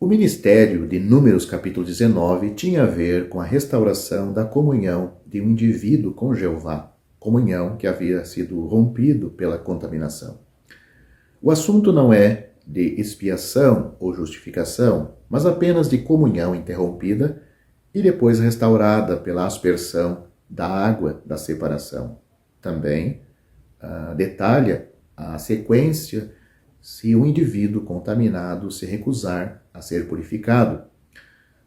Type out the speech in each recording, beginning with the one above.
ministério de Números capítulo 19 tinha a ver com a restauração da comunhão de um indivíduo com Jeová, comunhão que havia sido rompido pela contaminação. O assunto não é de expiação ou justificação, mas apenas de comunhão interrompida e depois restaurada pela aspersão da água da separação. Também detalha a sequência se o indivíduo contaminado se recusar a ser purificado.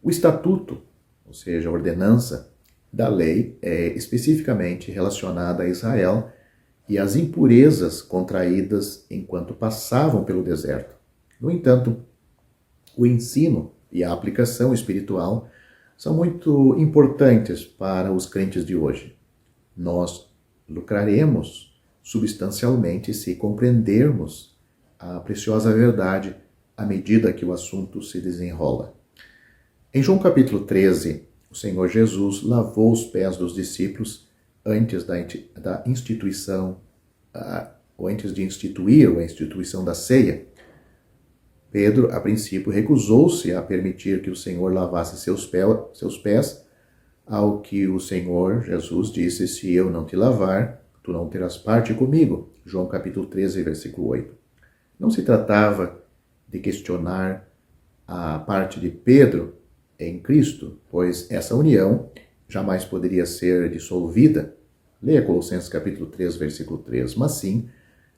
O estatuto, ou seja, a ordenança da lei, é especificamente relacionada a Israel e às impurezas contraídas enquanto passavam pelo deserto. No entanto, o ensino e a aplicação espiritual são muito importantes para os crentes de hoje. Nós lucraremos substancialmente se compreendermos a preciosa verdade à medida que o assunto se desenrola. Em João capítulo 13, o Senhor Jesus lavou os pés dos discípulos antes da instituição, ou antes de instituir a instituição da ceia. Pedro, a princípio, recusou-se a permitir que o Senhor lavasse seus pés, ao que o Senhor Jesus disse: se eu não te lavar, tu não terás parte comigo. João capítulo 13, versículo 8. Não se tratava de questionar a parte de Pedro em Cristo, pois essa união jamais poderia ser dissolvida. Leia Colossenses capítulo 3, versículo 3. Mas sim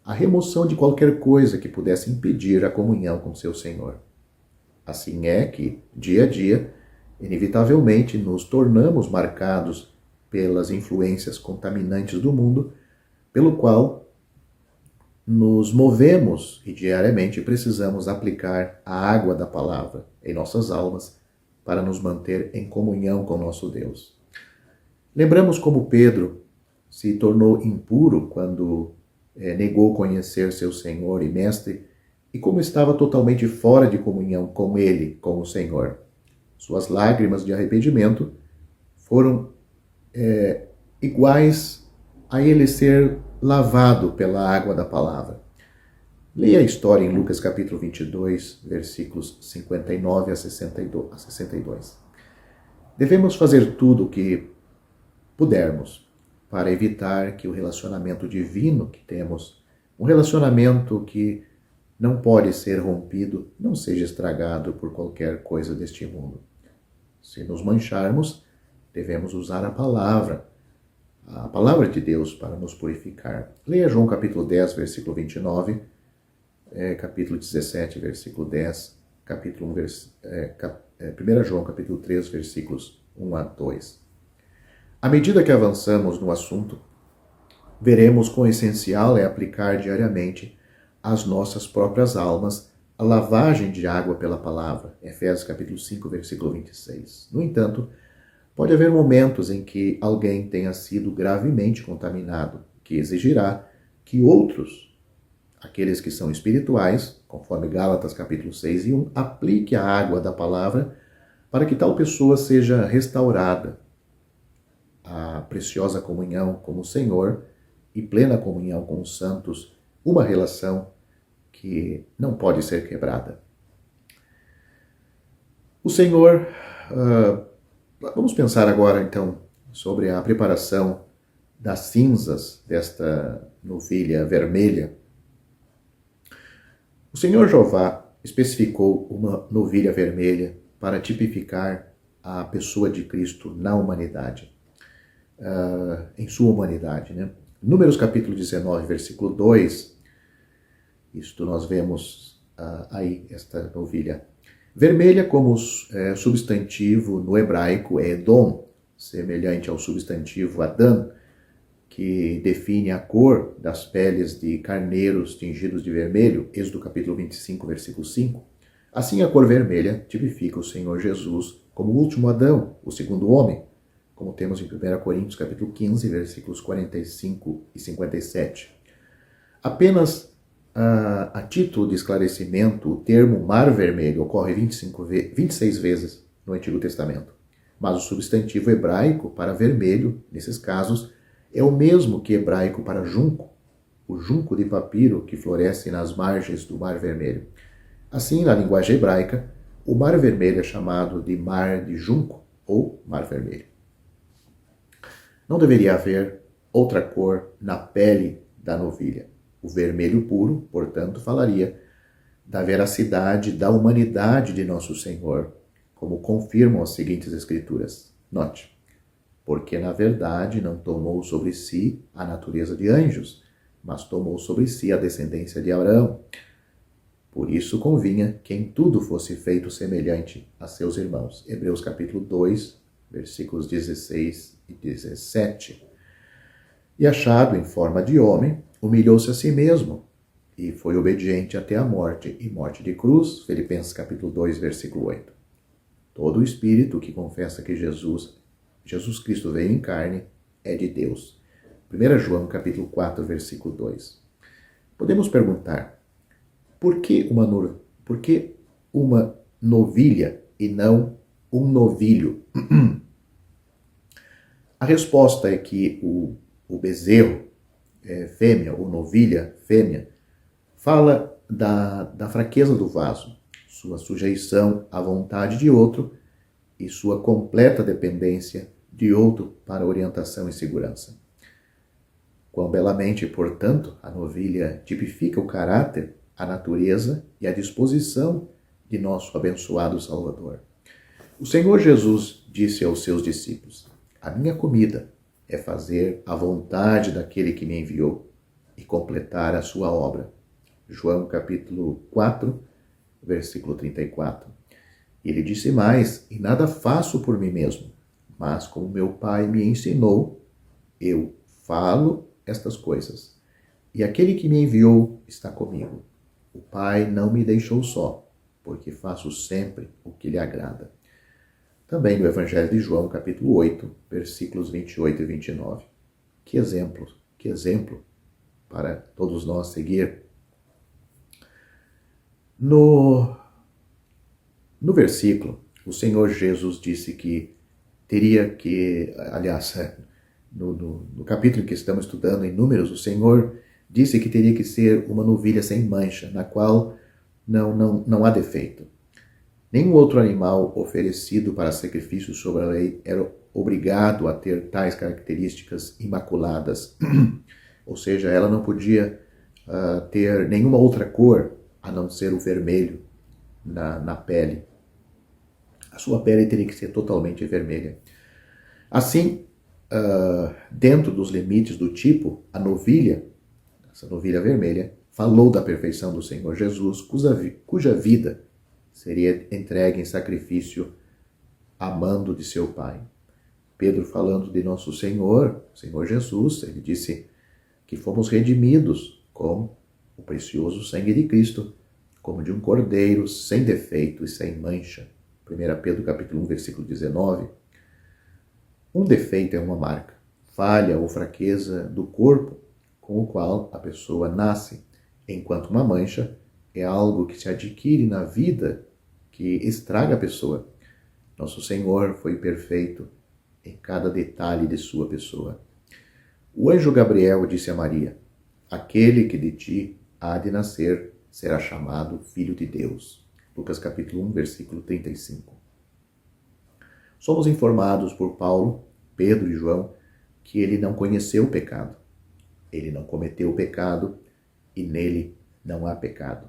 a remoção de qualquer coisa que pudesse impedir a comunhão com seu Senhor. Assim é que, dia a dia, inevitavelmente nos tornamos marcados pelas influências contaminantes do mundo, pelo qual nos movemos e diariamente precisamos aplicar a água da palavra em nossas almas para nos manter em comunhão com nosso Deus. Lembramos como Pedro se tornou impuro quando negou conhecer seu Senhor e Mestre e como estava totalmente fora de comunhão com Ele, com o Senhor. Suas lágrimas de arrependimento foram iguais a ele ser lavado pela água da palavra. Leia a história em Lucas capítulo 22, versículos 59 a 62. Devemos fazer tudo o que pudermos para evitar que o relacionamento divino que temos, um relacionamento que não pode ser rompido, não seja estragado por qualquer coisa deste mundo. Se nos mancharmos, devemos usar a palavra de Deus para nos purificar. Leia João capítulo 10, versículo 29, capítulo 17, versículo 10, capítulo 1, 1 João capítulo 3, versículos 1 a 2. À medida que avançamos no assunto, veremos quão essencial é aplicar diariamente às nossas próprias almas a lavagem de água pela palavra. Efésios capítulo 5, versículo 26. No entanto, pode haver momentos em que alguém tenha sido gravemente contaminado, que exigirá que outros, aqueles que são espirituais, conforme Gálatas capítulo 6 e 1, aplique a água da palavra para que tal pessoa seja restaurada à preciosa comunhão com o Senhor e plena comunhão com os santos, uma relação que não pode ser quebrada. O Senhor... Vamos pensar agora, então, sobre a preparação das cinzas desta novilha vermelha. O Senhor Jeová especificou uma novilha vermelha para tipificar a pessoa de Cristo na humanidade, em sua humanidade, né? Números capítulo 19, versículo 2, isto nós vemos aí esta novilha vermelha como substantivo no hebraico é Edom, semelhante ao substantivo Adão, que define a cor das peles de carneiros tingidos de vermelho, Êxodo capítulo 25, versículo 5. Assim a cor vermelha tipifica o Senhor Jesus como o último Adão, o segundo homem, como temos em 1 Coríntios capítulo 15, versículos 45 e 57. Apenas a título de esclarecimento, o termo Mar Vermelho ocorre 26 vezes no Antigo Testamento, mas o substantivo hebraico para vermelho, nesses casos, é o mesmo que hebraico para junco, o junco de papiro que floresce nas margens do Mar Vermelho. Assim, na linguagem hebraica, O Mar Vermelho é chamado de Mar de Junco ou Mar Vermelho. Não deveria haver outra cor na pele da novilha. O vermelho puro, portanto, falaria da veracidade da humanidade de Nosso Senhor, como confirmam as seguintes escrituras. Note, porque na verdade não tomou sobre si a natureza de anjos, mas tomou sobre si a descendência de Abraão. Por isso convinha que em tudo fosse feito semelhante a seus irmãos. Hebreus capítulo 2, versículos 16 e 17. E achado em forma de homem, humilhou-se a si mesmo e foi obediente até a morte, e morte de cruz. Filipenses capítulo 2, versículo 8. Todo o espírito que confessa que Jesus Cristo veio em carne é de Deus. 1 João capítulo 4, versículo 2. Podemos perguntar, por que uma novilha e não um novilho? A resposta é que o bezerro fêmea, ou novilha fêmea, fala da fraqueza do vaso, sua sujeição à vontade de outro e sua completa dependência de outro para orientação e segurança. Quão belamente, portanto, a novilha tipifica o caráter, a natureza e a disposição de nosso abençoado Salvador. O Senhor Jesus disse aos seus discípulos: a minha comida é fazer a vontade daquele que me enviou e completar a sua obra. João capítulo 4, versículo 34. Ele disse mais: e nada faço por mim mesmo, mas como meu Pai me ensinou, eu falo estas coisas. E aquele que me enviou está comigo. O Pai não me deixou só, porque faço sempre o que lhe agrada. Também no Evangelho de João, capítulo 8, versículos 28 e 29. Que exemplo para todos nós seguir. No versículo, o Senhor Jesus disse que teria que, aliás, no capítulo em que estamos estudando, em Números, o Senhor disse que teria que ser uma novilha sem mancha, na qual não há defeito. Nenhum outro animal oferecido para sacrifício sobre a lei era obrigado a ter tais características imaculadas. Ou seja, ela não podia ter nenhuma outra cor a não ser o vermelho na pele. A sua pele teria que ser totalmente vermelha. Assim, dentro dos limites do tipo, essa novilha vermelha, falou da perfeição do Senhor Jesus, cuja vida seria entregue em sacrifício a mando de seu Pai. Pedro, falando de nosso Senhor Jesus, ele disse que fomos redimidos com o precioso sangue de Cristo, como de um cordeiro sem defeito e sem mancha. 1 Pedro capítulo 1, versículo 19. Um defeito é uma marca, falha ou fraqueza do corpo com o qual a pessoa nasce, enquanto uma mancha é algo que se adquire na vida, que estraga a pessoa. Nosso Senhor foi perfeito em cada detalhe de sua pessoa. O anjo Gabriel disse a Maria: aquele que de ti há de nascer será chamado Filho de Deus. Lucas capítulo 1, versículo 35. Somos informados por Paulo, Pedro e João que ele não conheceu o pecado. Ele não cometeu o pecado e nele não há pecado.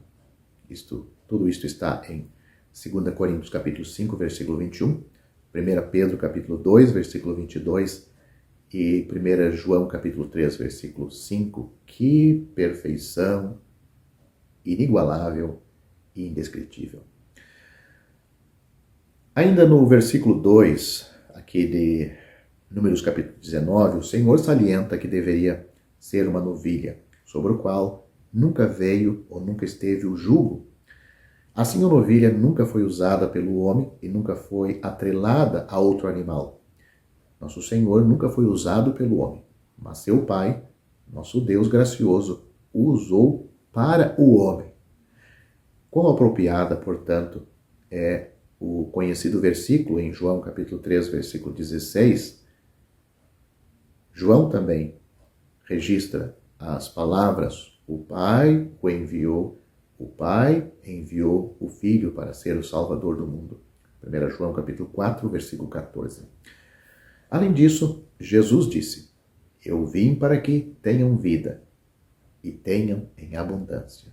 Tudo isto está em 2 Coríntios capítulo 5, versículo 21, 1 Pedro capítulo 2, versículo 22 e 1 João capítulo 3, versículo 5. Que perfeição inigualável e indescritível. Ainda no versículo 2, aqui de Números capítulo 19, o Senhor salienta que deveria ser uma novilha, sobre o qual nunca veio ou nunca esteve o jugo. Assim, a novilha nunca foi usada pelo homem e nunca foi atrelada a outro animal. Nosso Senhor nunca foi usado pelo homem, mas seu Pai, nosso Deus gracioso, o usou para o homem. Quão apropriada, portanto, é o conhecido versículo em João capítulo 3, versículo 16. João também registra as palavras: o Pai o enviou O Pai enviou o Filho para ser o Salvador do mundo. 1 João capítulo 4, versículo 14. Além disso, Jesus disse: Eu vim para que tenham vida e tenham em abundância.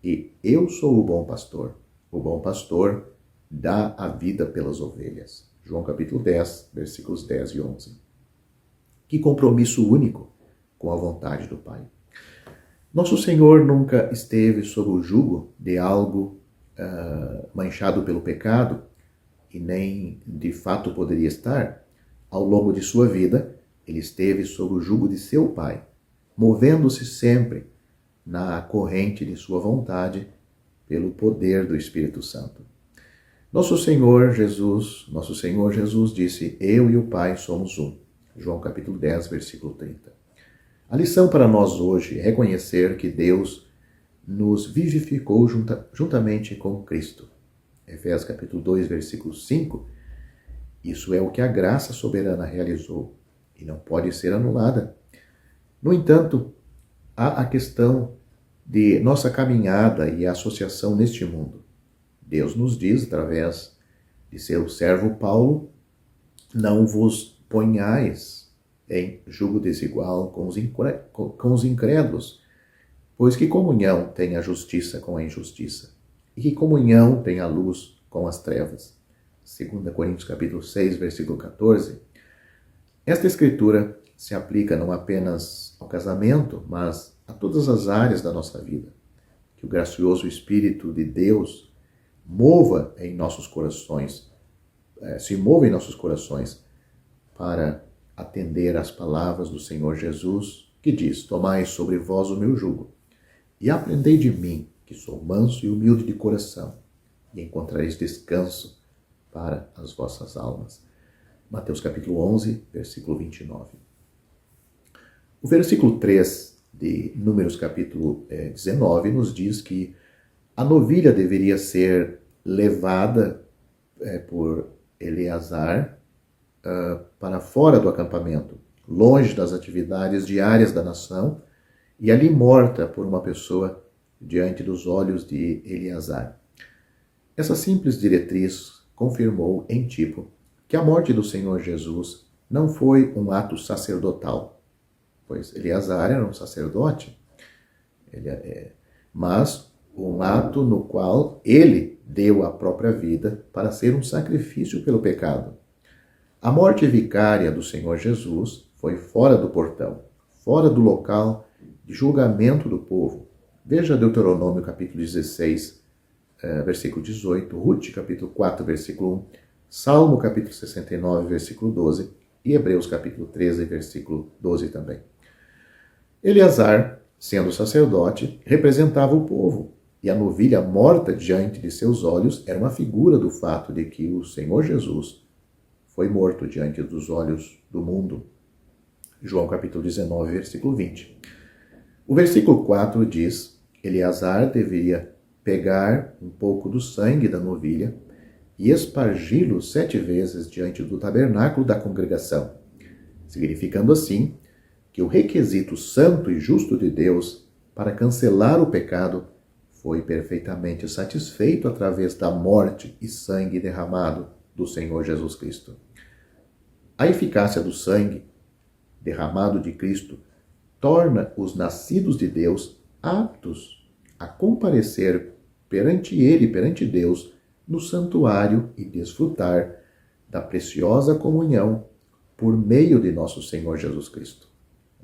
E eu sou o bom pastor. O bom pastor dá a vida pelas ovelhas. João capítulo 10, versículos 10 e 11. Que compromisso único com a vontade do Pai. Nosso Senhor nunca esteve sob o jugo de algo manchado pelo pecado, e nem de fato poderia estar. Ao longo de sua vida, ele esteve sob o jugo de seu Pai, movendo-se sempre na corrente de sua vontade pelo poder do Espírito Santo. Nosso Senhor Jesus disse: Eu e o Pai somos um. João capítulo 10, versículo 30. A lição para nós hoje é reconhecer que Deus nos vivificou juntamente com Cristo. Efésios capítulo 2, versículo 5. Isso é o que a graça soberana realizou e não pode ser anulada. No entanto, há a questão de nossa caminhada e associação neste mundo. Deus nos diz, através de seu servo Paulo: não vos ponhais em jugo desigual com os incrédulos, pois que comunhão tem a justiça com a injustiça? E que comunhão tem a luz com as trevas? 2 Coríntios capítulo 6, versículo 14. Esta escritura se aplica não apenas ao casamento, mas a todas as áreas da nossa vida. Que o gracioso Espírito de Deus mova em nossos corações, se mova em nossos corações para atender às palavras do Senhor Jesus, que diz: Tomai sobre vós o meu jugo e aprendei de mim, que sou manso e humilde de coração, e encontrareis descanso para as vossas almas. Mateus capítulo 11, versículo 29. O versículo 3 de Números capítulo 19 nos diz que a novilha deveria ser levada por Eleazar para fora do acampamento, longe das atividades diárias da nação, e ali morta por uma pessoa diante dos olhos de Eleazar. Essa simples diretriz confirmou em tipo que a morte do Senhor Jesus não foi um ato sacerdotal, pois Eleazar era um sacerdote, mas um ato no qual ele deu a própria vida para ser um sacrifício pelo pecado. A morte vicária do Senhor Jesus foi fora do portão, fora do local de julgamento do povo. Veja Deuteronômio capítulo 16, versículo 18, Ruth capítulo 4, versículo 1, Salmo capítulo 69, versículo 12 e Hebreus capítulo 13, versículo 12 também. Eleazar, sendo sacerdote, representava o povo, e a novilha morta diante de seus olhos era uma figura do fato de que o Senhor Jesus foi morto diante dos olhos do mundo. João capítulo 19, versículo 20. O versículo 4 diz: Eleazar deveria pegar um pouco do sangue da novilha e espargi-lo 7 vezes diante do tabernáculo da congregação, significando assim que o requisito santo e justo de Deus para cancelar o pecado foi perfeitamente satisfeito através da morte e sangue derramado do Senhor Jesus Cristo. A eficácia do sangue derramado de Cristo torna os nascidos de Deus aptos a comparecer perante Ele, perante Deus, no santuário e desfrutar da preciosa comunhão por meio de nosso Senhor Jesus Cristo.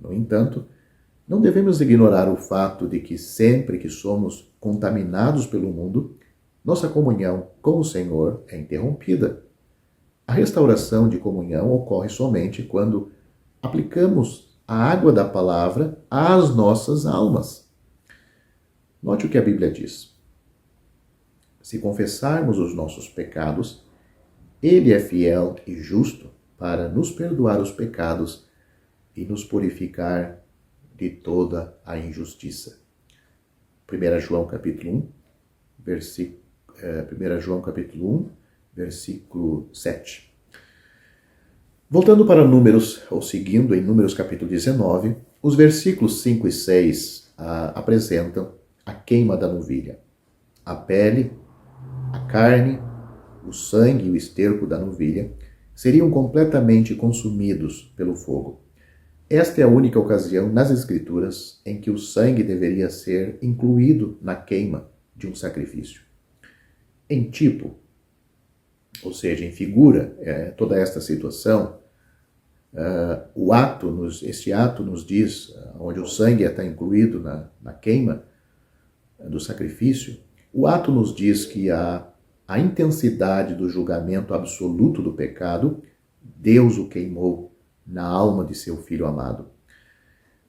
No entanto, não devemos ignorar o fato de que sempre que somos contaminados pelo mundo, nossa comunhão com o Senhor é interrompida. A restauração de comunhão ocorre somente quando aplicamos a água da palavra às nossas almas. Note o que a Bíblia diz. Se confessarmos os nossos pecados, Ele é fiel e justo para nos perdoar os pecados e nos purificar de toda a injustiça. 1 João capítulo 1, versículo 7. Voltando para Números, ou seguindo em Números capítulo 19, os versículos 5 e 6 apresentam a queima da novilha. A pele, a carne, o sangue e o esterco da novilha seriam completamente consumidos pelo fogo. Esta é a única ocasião nas Escrituras em que o sangue deveria ser incluído na queima de um sacrifício. Em tipo, ou seja, em figura, toda esta situação, este ato nos diz, onde o sangue está incluído na queima do sacrifício, o ato nos diz que a intensidade do julgamento absoluto do pecado, Deus o queimou na alma de seu Filho amado.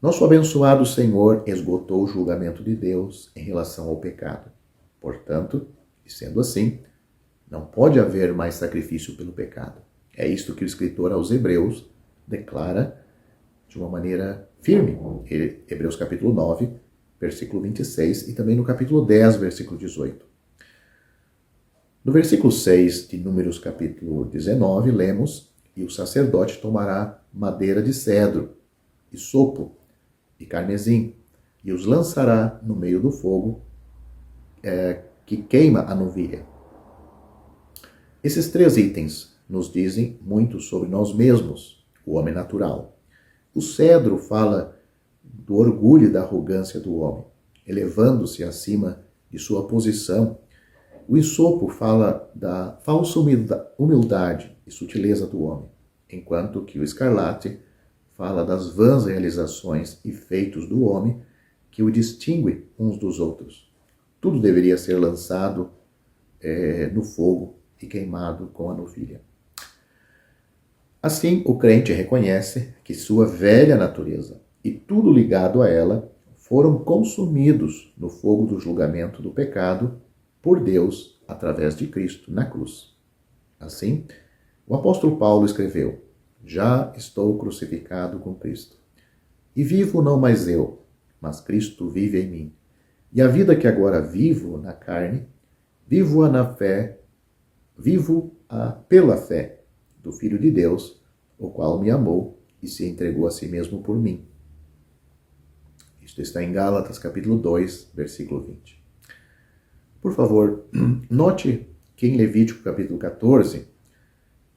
Nosso abençoado Senhor esgotou o julgamento de Deus em relação ao pecado. Portanto, e sendo assim, não pode haver mais sacrifício pelo pecado. É isto que o escritor aos Hebreus declara de uma maneira firme. Hebreus capítulo 9, versículo 26 e também no capítulo 10, versículo 18. No versículo 6 de Números capítulo 19, lemos: "E o sacerdote tomará madeira de cedro, e sopo, e carmesim, e os lançará no meio do fogo que queima a novilha." Esses 3 itens nos dizem muito sobre nós mesmos, o homem natural. O cedro fala do orgulho e da arrogância do homem, elevando-se acima de sua posição. O hisopo fala da falsa humildade e sutileza do homem, enquanto que o escarlate fala das vãs realizações e feitos do homem que o distingue uns dos outros. Tudo deveria ser lançado no fogo e queimado com a novilha. Assim, o crente reconhece que sua velha natureza e tudo ligado a ela foram consumidos no fogo do julgamento do pecado por Deus através de Cristo na cruz. Assim, o apóstolo Paulo escreveu: "Já estou crucificado com Cristo. E vivo não mais eu, mas Cristo vive em mim. E a vida que agora vivo na carne, vivo-a pela fé do Filho de Deus, o qual me amou e se entregou a si mesmo por mim." Isto está em Gálatas capítulo 2, versículo 20. Por favor, note que em Levítico capítulo 14,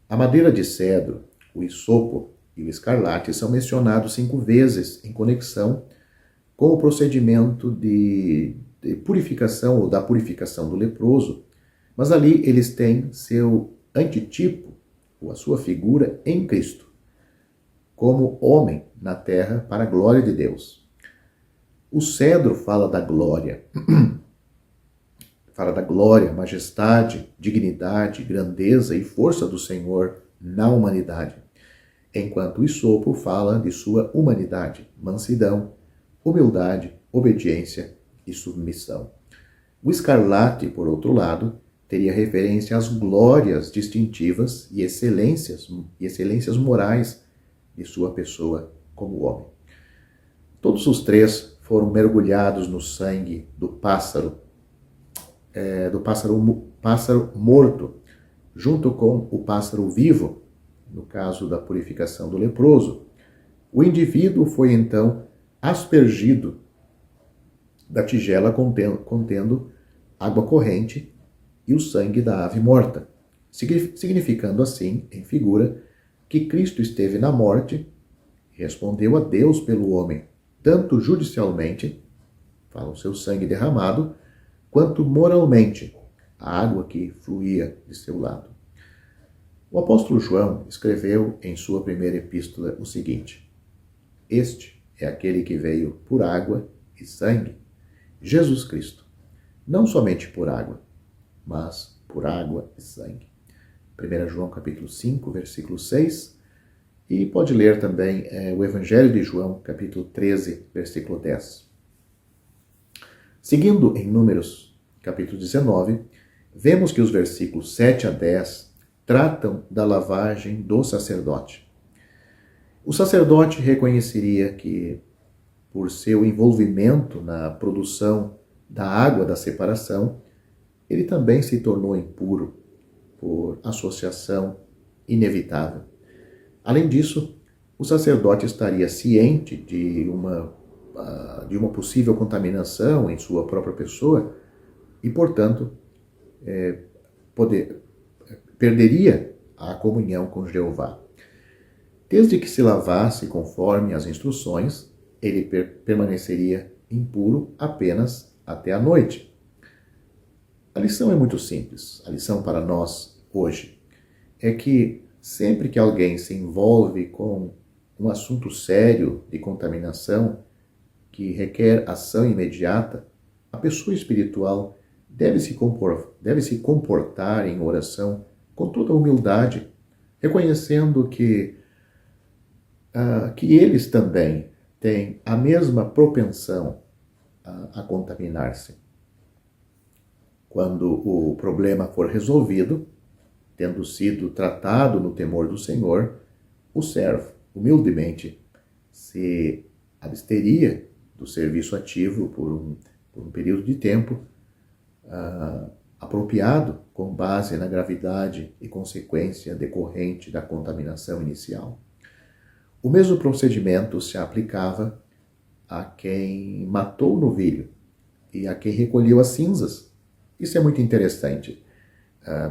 a madeira de cedro, o hisopo e o escarlate são mencionados 5 vezes em conexão com o procedimento de purificação ou da purificação do leproso, mas ali eles têm seu antitipo, ou a sua figura em Cristo, como homem na terra para a glória de Deus. O cedro fala da glória, majestade, dignidade, grandeza e força do Senhor na humanidade, enquanto o hisopo fala de sua humanidade, mansidão, humildade, obediência e submissão. O escarlate, por outro lado, teria referência às glórias distintivas e excelências morais de sua pessoa como homem. Todos os 3 foram mergulhados no sangue do pássaro morto, junto com o pássaro vivo, no caso da purificação do leproso. O indivíduo foi então aspergido da tigela contendo água corrente e o sangue da ave morta, significando assim, em figura, que Cristo esteve na morte e respondeu a Deus pelo homem, tanto judicialmente, fala o seu sangue derramado, quanto moralmente, a água que fluía de seu lado. O apóstolo João escreveu em sua primeira epístola o seguinte: "Este é aquele que veio por água e sangue, Jesus Cristo, não somente por água, mas por água e sangue." 1 João capítulo 5, versículo 6, e pode ler também o Evangelho de João, capítulo 13, versículo 10. Seguindo em Números, capítulo 19, vemos que os versículos 7 a 10 tratam da lavagem do sacerdote. O sacerdote reconheceria que, por seu envolvimento na produção da água da separação, ele também se tornou impuro por associação inevitável. Além disso, o sacerdote estaria ciente de uma de uma possível contaminação em sua própria pessoa e, portanto, perderia a comunhão com Jeová. Desde que se lavasse conforme as instruções, ele permaneceria impuro apenas até a noite. A lição é muito simples. A lição para nós hoje é que sempre que alguém se envolve com um assunto sério de contaminação que requer ação imediata, a pessoa espiritual deve se comportar em oração com toda humildade, reconhecendo que eles também têm a mesma propensão a contaminar-se. Quando o problema for resolvido, tendo sido tratado no temor do Senhor, o servo, humildemente, se absteria do serviço ativo por um período de tempo apropriado, com base na gravidade e consequência decorrente da contaminação inicial. O mesmo procedimento se aplicava a quem matou o novilho e a quem recolheu as cinzas. Isso é muito interessante.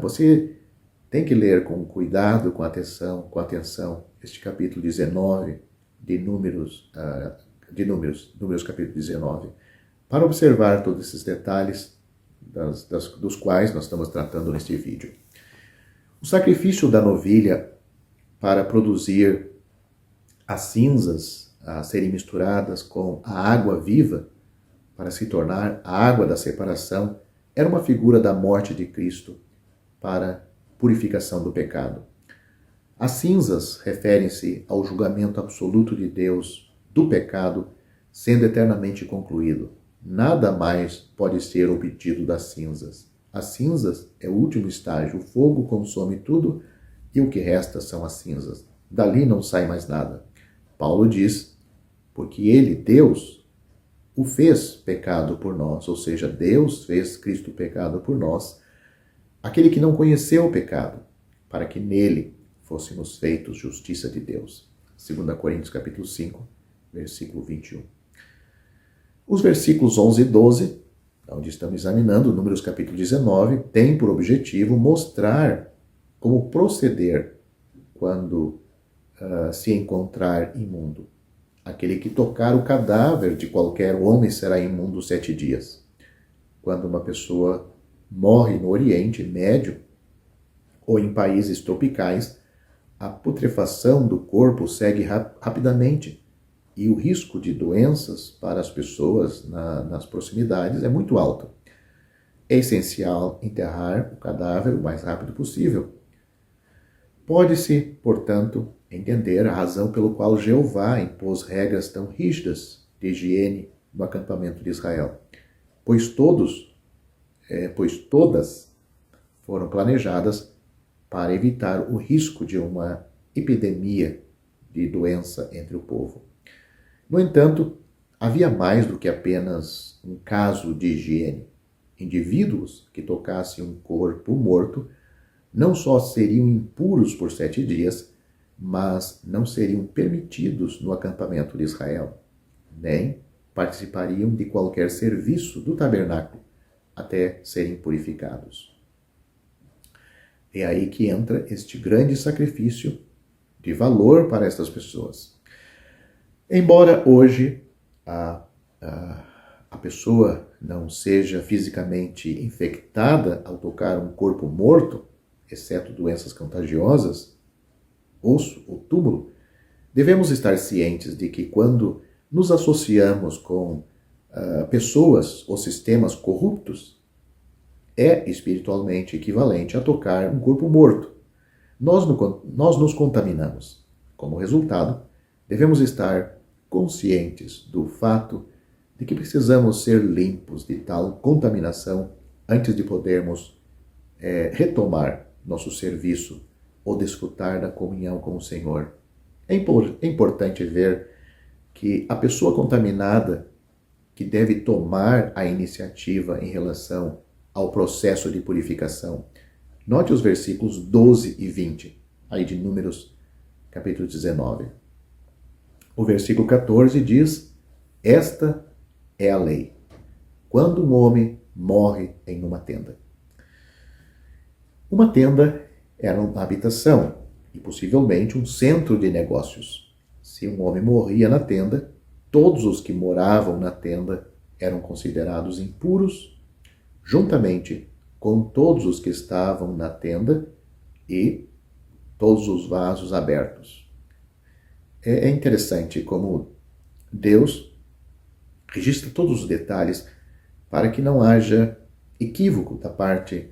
Você tem que ler com cuidado, com atenção, este capítulo 19 de Números capítulo 19, para observar todos esses detalhes dos quais nós estamos tratando neste vídeo. O sacrifício da novilha para produzir as cinzas a serem misturadas com a água viva para se tornar a água da separação era uma figura da morte de Cristo para purificação do pecado. As cinzas referem-se ao julgamento absoluto de Deus do pecado sendo eternamente concluído. Nada mais pode ser obtido das cinzas. As cinzas é o último estágio. O fogo consome tudo e o que resta são as cinzas. Dali não sai mais nada. Paulo diz, porque ele, Deus, o fez pecado por nós, ou seja, Deus fez Cristo pecado por nós, aquele que não conheceu o pecado, para que nele fôssemos feitos justiça de Deus. 2 Coríntios capítulo 5, versículo 21. Os versículos 11 e 12, onde estamos examinando, Números capítulo 19, tem por objetivo mostrar como proceder quando se encontrar imundo. Aquele que tocar o cadáver de qualquer homem será imundo 7 dias. Quando uma pessoa morre no Oriente Médio ou em países tropicais, a putrefação do corpo segue rapidamente e o risco de doenças para as pessoas nas proximidades é muito alto. É essencial enterrar o cadáver o mais rápido possível. Pode-se, portanto, entender a razão pelo qual Jeová impôs regras tão rígidas de higiene no acampamento de Israel, pois todas foram planejadas para evitar o risco de uma epidemia de doença entre o povo. No entanto, havia mais do que apenas um caso de higiene. Indivíduos que tocassem um corpo morto não só seriam impuros por 7 dias, mas não seriam permitidos no acampamento de Israel, nem participariam de qualquer serviço do tabernáculo até serem purificados. É aí que entra este grande sacrifício de valor para estas pessoas. Embora hoje a pessoa não seja fisicamente infectada ao tocar um corpo morto, exceto doenças contagiosas, osso ou túmulo, devemos estar cientes de que quando nos associamos com pessoas ou sistemas corruptos, é espiritualmente equivalente a tocar um corpo morto. Nós nos contaminamos. Como resultado, devemos estar conscientes do fato de que precisamos ser limpos de tal contaminação antes de podermos retomar nosso serviço ou desfrutar da comunhão com o Senhor. É importante ver que a pessoa contaminada que deve tomar a iniciativa em relação ao processo de purificação. Note os versículos 12 e 20, aí de Números, capítulo 19. O versículo 14 diz: Esta é a lei. Quando um homem morre em uma tenda. Uma tenda era uma habitação e possivelmente um centro de negócios. Se um homem morria na tenda, todos os que moravam na tenda eram considerados impuros, juntamente com todos os que estavam na tenda e todos os vasos abertos. É interessante como Deus registra todos os detalhes para que não haja equívoco da parte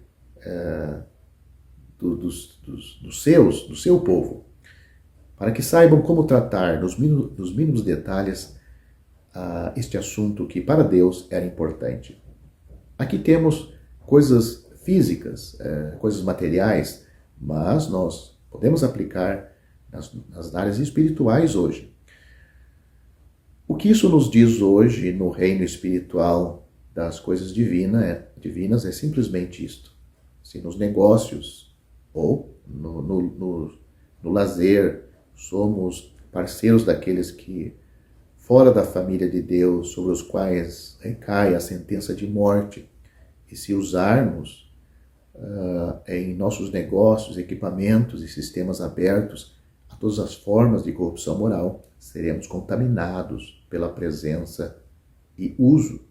do seu povo, para que saibam como tratar nos mínimos detalhes este assunto que para Deus era importante. Aqui temos coisas físicas, coisas materiais, mas nós podemos aplicar nas áreas espirituais hoje. O que isso nos diz hoje no reino espiritual das coisas divinas é simplesmente isto. Se nos negócios ou no lazer somos parceiros daqueles que, fora da família de Deus, sobre os quais recai a sentença de morte, e se usarmos em nossos negócios, equipamentos e sistemas abertos a todas as formas de corrupção moral, seremos contaminados pela presença e uso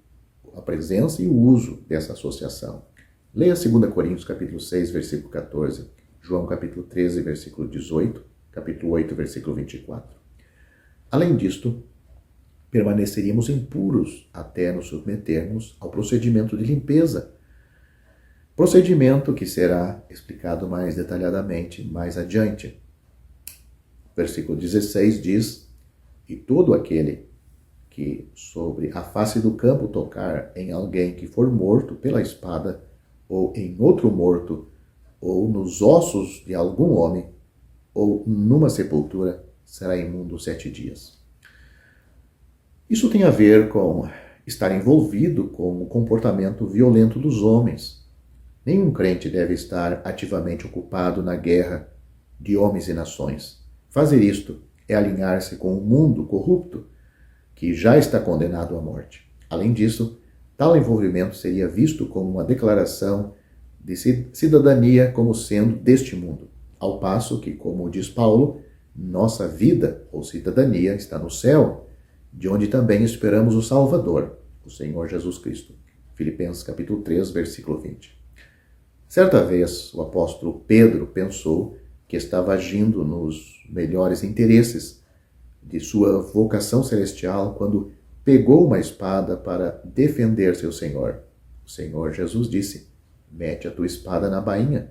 dessa associação. Leia 2 Coríntios capítulo 6, versículo 14, João capítulo 13, versículo 18, capítulo 8, versículo 24. Além disto, permaneceríamos impuros até nos submetermos ao procedimento de limpeza. Procedimento que será explicado mais detalhadamente mais adiante. Versículo 16 diz: E todo aquele que sobre a face do campo tocar em alguém que for morto pela espada, ou em outro morto, ou nos ossos de algum homem, ou numa sepultura, será imundo 7 dias. Isso tem a ver com estar envolvido com o comportamento violento dos homens. Nenhum crente deve estar ativamente ocupado na guerra de homens e nações. Fazer isto é alinhar-se com o mundo corrupto, que já está condenado à morte. Além disso, tal envolvimento seria visto como uma declaração de cidadania como sendo deste mundo, ao passo que, como diz Paulo, nossa vida ou cidadania está no céu, de onde também esperamos o Salvador, o Senhor Jesus Cristo. Filipenses capítulo 3, versículo 20. Certa vez, o apóstolo Pedro pensou que estava agindo nos melhores interesses de sua vocação celestial quando pegou uma espada para defender seu Senhor. O Senhor Jesus disse: mete a tua espada na bainha.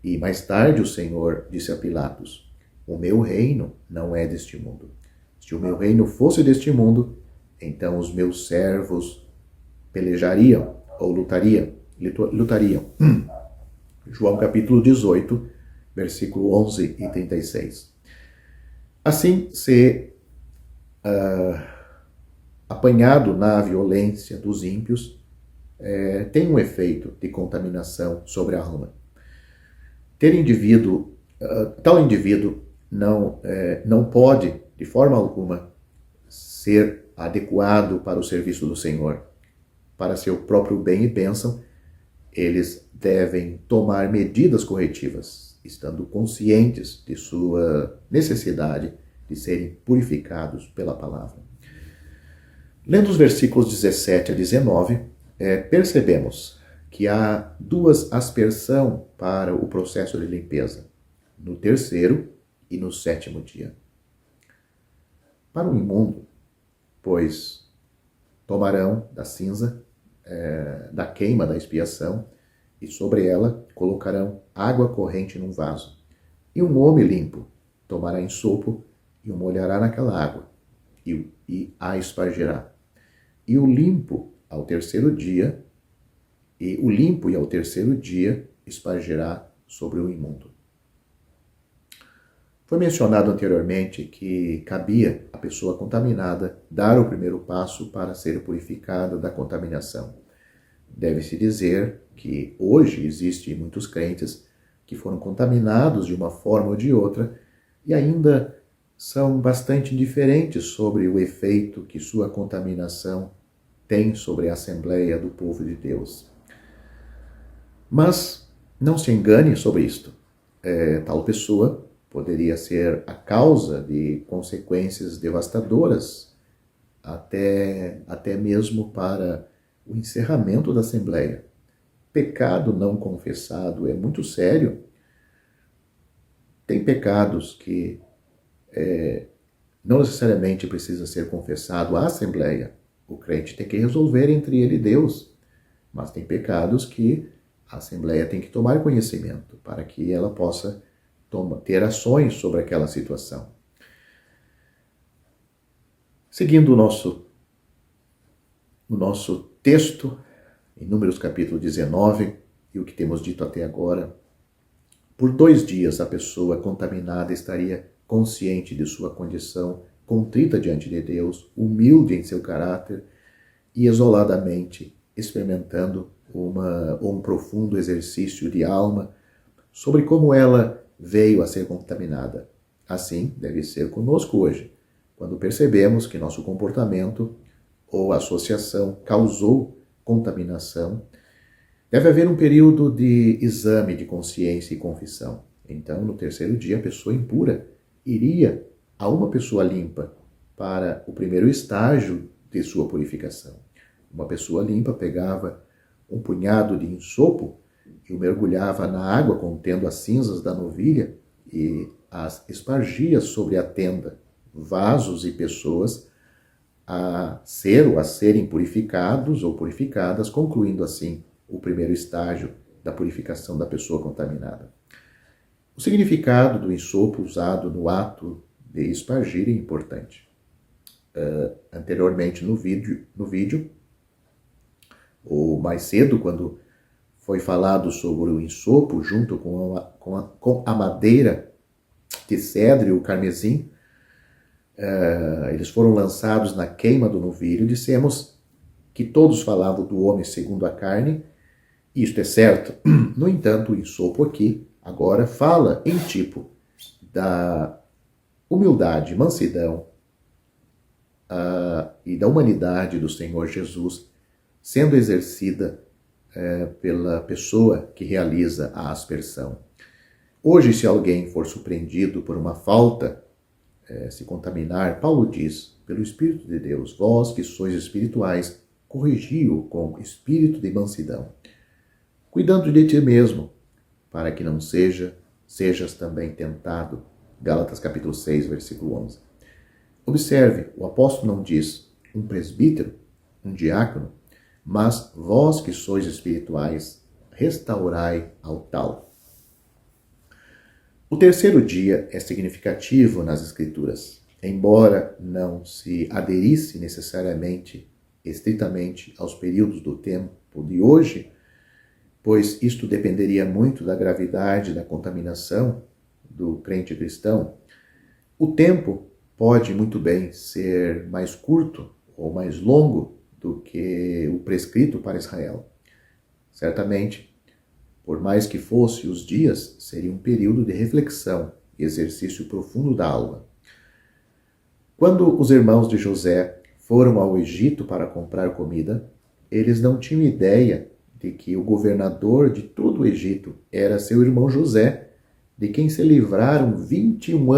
E mais tarde o Senhor disse a Pilatos: o meu reino não é deste mundo. Se o meu reino fosse deste mundo, então os meus servos pelejariam ou lutariam. João capítulo 18, versículo 11 e 36. Assim, ser apanhado na violência dos ímpios tem um efeito de contaminação sobre a alma. Tal indivíduo não pode, de forma alguma, ser adequado para o serviço do Senhor. Para seu próprio bem e bênção, eles devem tomar medidas corretivas, estando conscientes de sua necessidade de serem purificados pela palavra. Lendo os versículos 17 a 19, percebemos que há duas aspersão para o processo de limpeza, no 3º e no 7º dia. Para o imundo, pois tomarão da cinza, da queima da expiação, e sobre ela colocarão água corrente num vaso. E um homem limpo tomará ensopo e o molhará naquela água, e a espargirá. E o limpo e ao terceiro dia espargirá sobre o imundo. Foi mencionado anteriormente que cabia à pessoa contaminada dar o primeiro passo para ser purificada da contaminação. Deve-se dizer que hoje existem muitos crentes que foram contaminados de uma forma ou de outra e ainda são bastante diferentes sobre o efeito que sua contaminação tem sobre a Assembleia do Povo de Deus. Mas não se engane sobre isto. Tal pessoa poderia ser a causa de consequências devastadoras, até mesmo para o encerramento da Assembleia. Pecado não confessado é muito sério. Tem pecados que não necessariamente precisa ser confessado à Assembleia. O crente tem que resolver entre ele e Deus. Mas tem pecados que a Assembleia tem que tomar conhecimento para que ela possa ter ações sobre aquela situação. Seguindo o nosso texto, em Números capítulo 19, e o que temos dito até agora, por 2 dias a pessoa contaminada estaria consciente de sua condição, contrita diante de Deus, humilde em seu caráter e isoladamente experimentando um profundo exercício de alma sobre como ela veio a ser contaminada. Assim deve ser conosco hoje, quando percebemos que nosso comportamento ou associação causou contaminação. Deve haver um período de exame de consciência e confissão. Então, no 3º dia, a pessoa impura iria a uma pessoa limpa para o primeiro estágio de sua purificação. Uma pessoa limpa pegava um punhado de insopo e o mergulhava na água contendo as cinzas da novilha e as espargia sobre a tenda, vasos e pessoas a serem purificados ou purificadas, concluindo assim o primeiro estágio da purificação da pessoa contaminada. O significado do insopo usado no ato de espargir é importante. Anteriormente no vídeo, ou mais cedo, quando foi falado sobre o insopo junto com a madeira de cedro e o carmesim, eles foram lançados na queima do novilho. Dissemos que todos falavam do homem segundo a carne. Isto é certo. No entanto, o insopo aqui agora fala em tipo da humildade, mansidão e da humanidade do Senhor Jesus sendo exercida pela pessoa que realiza a aspersão. Hoje, se alguém for surpreendido por uma falta, se contaminar, Paulo diz, pelo Espírito de Deus, vós que sois espirituais, corrigi-o com espírito de mansidão, cuidando de ti mesmo, para que não sejas também tentado. Gálatas capítulo 6, versículo 11. Observe, o apóstolo não diz um presbítero, um diácono, mas vós que sois espirituais, restaurai ao tal. O 3º dia é significativo nas Escrituras, embora não se aderisse necessariamente, estritamente, aos períodos do tempo de hoje, pois isto dependeria muito da gravidade da contaminação do crente cristão. O tempo pode muito bem ser mais curto ou mais longo do que o prescrito para Israel. Certamente, por mais que fosse os dias, seria um período de reflexão e exercício profundo da alma. Quando os irmãos de José foram ao Egito para comprar comida, eles não tinham ideia de que o governador de todo o Egito era seu irmão José, de quem se livraram 21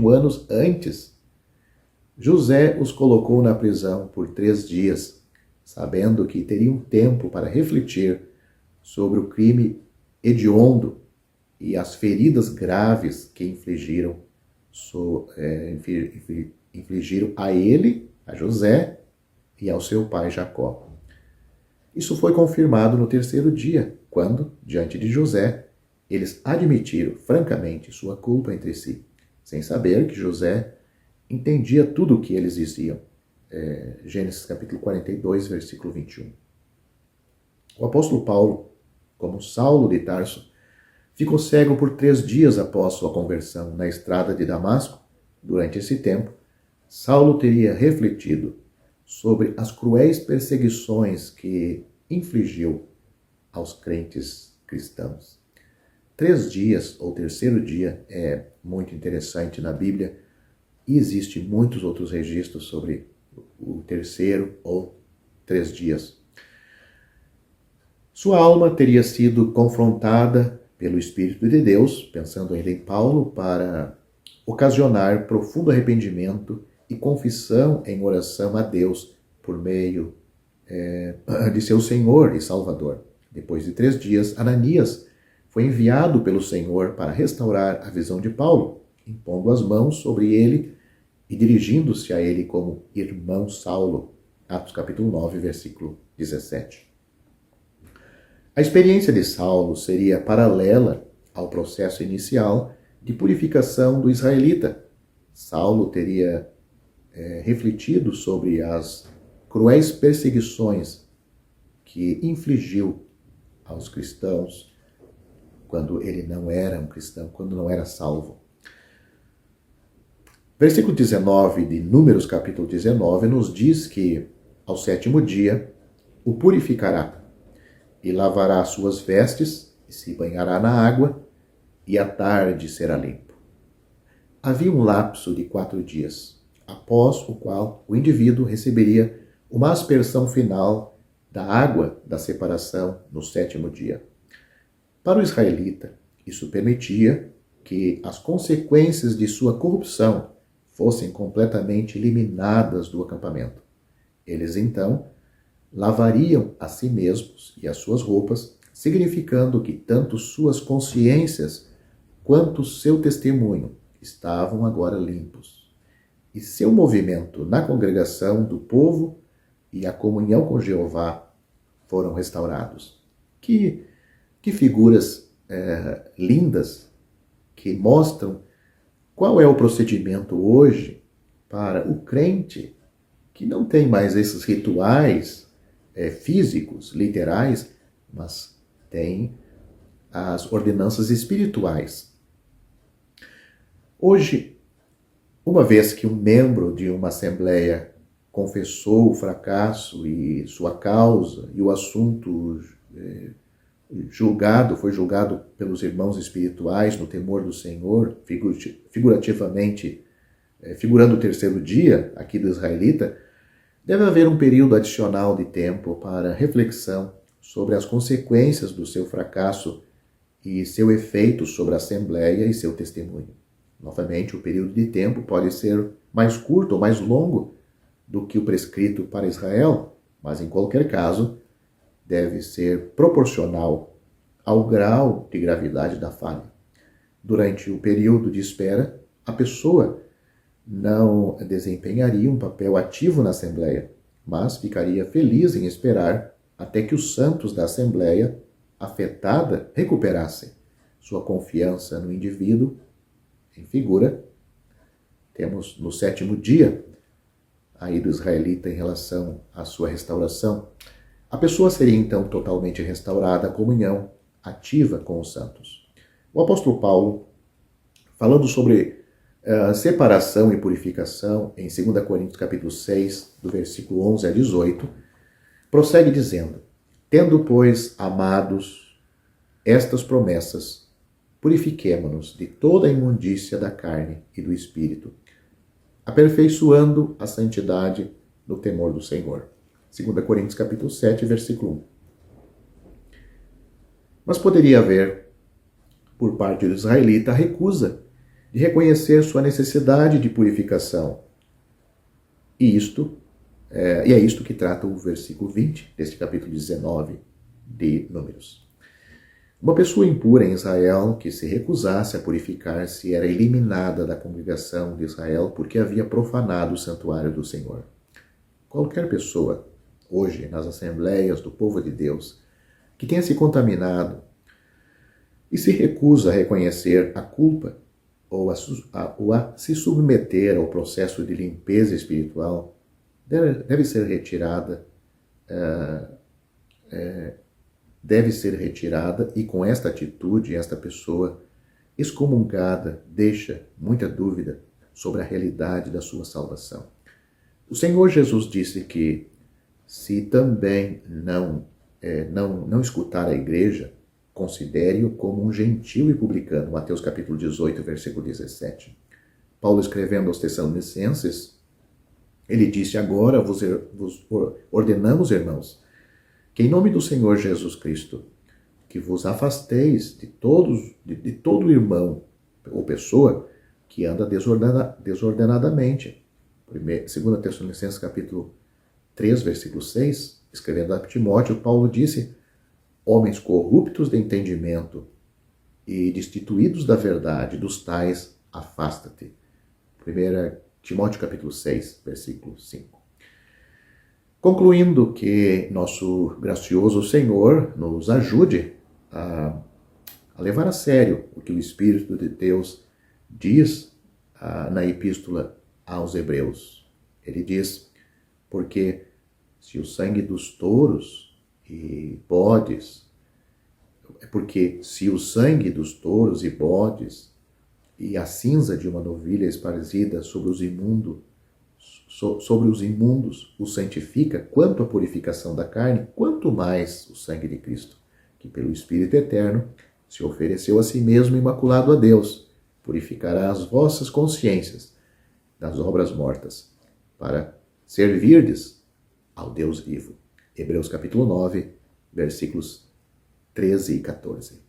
anos antes. José os colocou na prisão por 3 dias, sabendo que teriam tempo para refletir sobre o crime hediondo e as feridas graves que infligiram a ele, a José, e ao seu pai Jacó. Isso foi confirmado no 3º dia, quando, diante de José, eles admitiram francamente sua culpa entre si, sem saber que José entendia tudo o que eles diziam. Gênesis capítulo 42, versículo 21. O apóstolo Paulo, como Saulo de Tarso, ficou cego por 3 dias após sua conversão na estrada de Damasco. Durante esse tempo, Saulo teria refletido sobre as cruéis perseguições que infligiu aos crentes cristãos. 3 dias, ou 3º dia, é muito interessante na Bíblia, E existem muitos outros registros sobre o terceiro ou 3 dias. Sua alma teria sido confrontada pelo Espírito de Deus, pensando ainda em Paulo, para ocasionar profundo arrependimento e confissão em oração a Deus por meio de seu Senhor e Salvador. Depois de 3 dias, Ananias foi enviado pelo Senhor para restaurar a visão de Paulo, impondo as mãos sobre ele e dirigindo-se a ele como irmão Saulo. Atos capítulo 9, versículo 17. A experiência de Saulo seria paralela ao processo inicial de purificação do israelita. Saulo teria refletido sobre as cruéis perseguições que infligiu aos cristãos quando ele não era um cristão, quando não era salvo. Versículo 19 de Números capítulo 19 nos diz que ao 7º dia o purificará e lavará suas vestes e se banhará na água e à tarde será limpo. Havia um lapso de 4 dias, após o qual o indivíduo receberia uma aspersão final da água da separação no 7º dia. Para o israelita, isso permitia que as consequências de sua corrupção fossem completamente eliminadas do acampamento. Eles então lavariam a si mesmos e as suas roupas, significando que tanto suas consciências quanto seu testemunho estavam agora limpos. E seu movimento na congregação do povo e a comunhão com Jeová foram restaurados. Que figuras lindas que mostram qual é o procedimento hoje para o crente que não tem mais esses rituais físicos, literais, mas tem as ordenanças espirituais. Hoje, uma vez que um membro de uma assembleia confessou o fracasso e sua causa, e o assunto foi julgado pelos irmãos espirituais no temor do Senhor, figurativamente, figurando o 3º dia aqui do israelita, deve haver um período adicional de tempo para reflexão sobre as consequências do seu fracasso e seu efeito sobre a Assembleia e seu testemunho. Novamente, o período de tempo pode ser mais curto ou mais longo do que o prescrito para Israel, mas em qualquer caso, deve ser proporcional ao grau de gravidade da falha. Durante o período de espera, a pessoa não desempenharia um papel ativo na Assembleia, mas ficaria feliz em esperar até que os santos da Assembleia afetada recuperassem sua confiança no indivíduo. Em figura, temos no 7º dia aí do israelita em relação à sua restauração. A pessoa seria então totalmente restaurada à comunhão ativa com os santos. O apóstolo Paulo, falando sobre separação e purificação, em 2 Coríntios capítulo 6, do versículo 11 a 18, prossegue dizendo: tendo, pois, amados estas promessas, purifiquemo-nos de toda a imundícia da carne e do espírito, aperfeiçoando a santidade no temor do Senhor. 2 Coríntios capítulo 7, versículo 1. Mas poderia haver, por parte do israelita, a recusa de reconhecer sua necessidade de purificação. E é isto que trata o versículo 20 deste capítulo 19 de Números. Uma pessoa impura em Israel que se recusasse a purificar-se era eliminada da congregação de Israel porque havia profanado o santuário do Senhor. Qualquer pessoa, hoje, nas assembleias do povo de Deus, que tenha se contaminado e se recusa a reconhecer a culpa ou a se submeter ao processo de limpeza espiritual, deve ser retirada e com esta atitude, esta pessoa excomungada deixa muita dúvida sobre a realidade da sua salvação. O Senhor Jesus disse que se também não escutar a igreja, considere-o como um gentil e publicano. Mateus capítulo 18, versículo 17. Paulo escrevendo aos Tessalonicenses, ele disse: agora vos ordenamos, irmãos, que em nome do Senhor Jesus Cristo, que vos afasteis de todo irmão ou pessoa que anda desordenadamente. 2 Tessalonicenses capítulo 3, versículo 6, escrevendo a Timóteo, Paulo disse: homens corruptos de entendimento e destituídos da verdade, dos tais afasta-te. 1 Timóteo capítulo 6, versículo 5. Concluindo, que nosso gracioso Senhor nos ajude a levar a sério o que o Espírito de Deus diz na epístola aos Hebreus. Ele diz: porque se o sangue dos touros e bodes, e a cinza de uma novilha esparzida sobre os imundos o santifica, quanto à purificação da carne, quanto mais o sangue de Cristo, que pelo Espírito Eterno se ofereceu a si mesmo imaculado a Deus, purificará as vossas consciências das obras mortas, para servirdes ao Deus vivo. Hebreus capítulo 9, versículos 13 e 14.